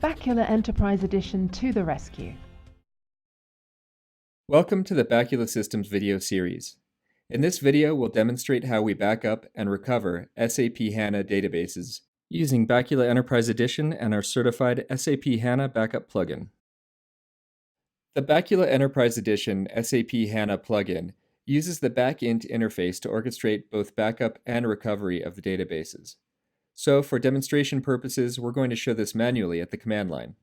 Bacula Enterprise Edition to the rescue. Welcome to the Bacula Systems video series. In this video, we'll demonstrate how we back up and recover SAP HANA databases using Bacula Enterprise Edition and our certified SAP HANA backup plugin. The Bacula Enterprise Edition SAP HANA plugin uses the Backend interface to orchestrate both backup and recovery of the databases. So for demonstration purposes, we're going to show this manually at the command line.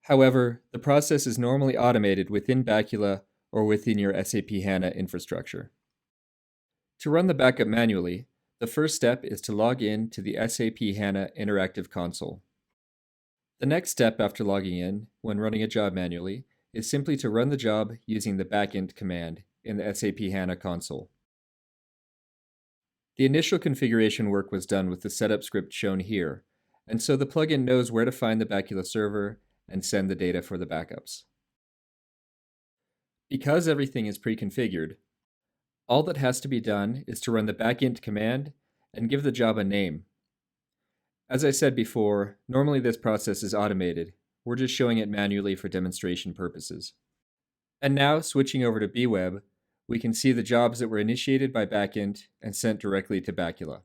However, the process is normally automated within Bacula or within your SAP HANA infrastructure. To run the backup manually, the first step is to log in to the SAP HANA Interactive Console. The next step after logging in, when running a job manually, is simply to run the job using the Backend command in the SAP HANA console. The initial configuration work was done with the setup script shown here, and so the plugin knows where to find the Bacula server and send the data for the backups. Because everything is pre-configured, all that has to be done is to run the Backend command and give the job a name. As I said before, normally this process is automated. We're just showing it manually for demonstration purposes. And now, switching over to bweb, we can see the jobs that were initiated by Backend and sent directly to Bacula.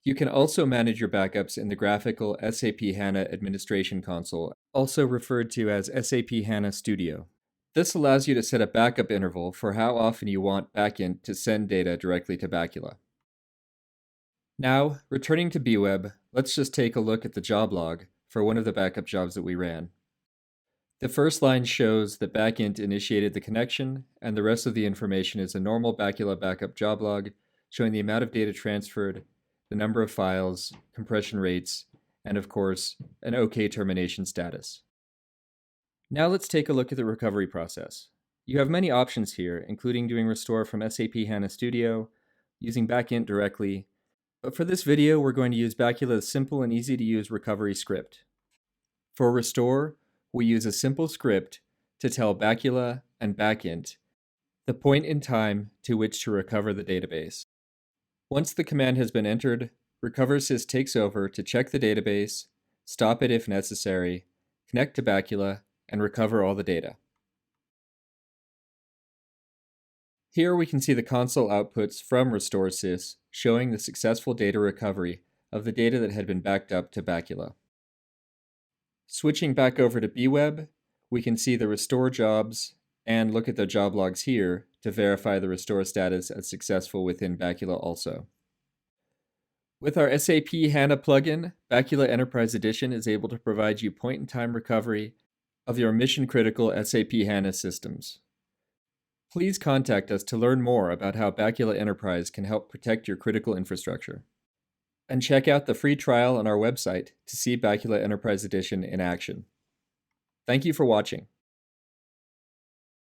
You can also manage your backups in the graphical SAP HANA Administration Console, also referred to as SAP HANA Studio. This allows you to set a backup interval for how often you want Backend to send data directly to Bacula. Now, returning to bweb, let's just take a look at the job log for one of the backup jobs that we ran. The first line shows that Backend initiated the connection, and the rest of the information is a normal Bacula backup job log showing the amount of data transferred, the number of files, compression rates, and of course, an OK termination status. Now let's take a look at the recovery process. You have many options here, including doing restore from SAP HANA Studio, using Backend directly, but for this video, we're going to use Bacula's simple and easy to use recovery script. For restore, we use a simple script to tell Bacula and Backend the point in time to which to recover the database. Once the command has been entered, RecoverSys takes over to check the database, stop it if necessary, connect to Bacula, and recover all the data. Here we can see the console outputs from RestoreSys showing the successful data recovery of the data that had been backed up to Bacula. Switching back over to bweb, we can see the restore jobs and look at the job logs here to verify the restore status as successful within Bacula also. With our SAP HANA plugin, Bacula Enterprise Edition is able to provide you point-in-time recovery of your mission-critical SAP HANA systems. Please contact us to learn more about how Bacula Enterprise can help protect your critical infrastructure. And check out the free trial on our website to see Bacula Enterprise Edition in action. Thank you for watching.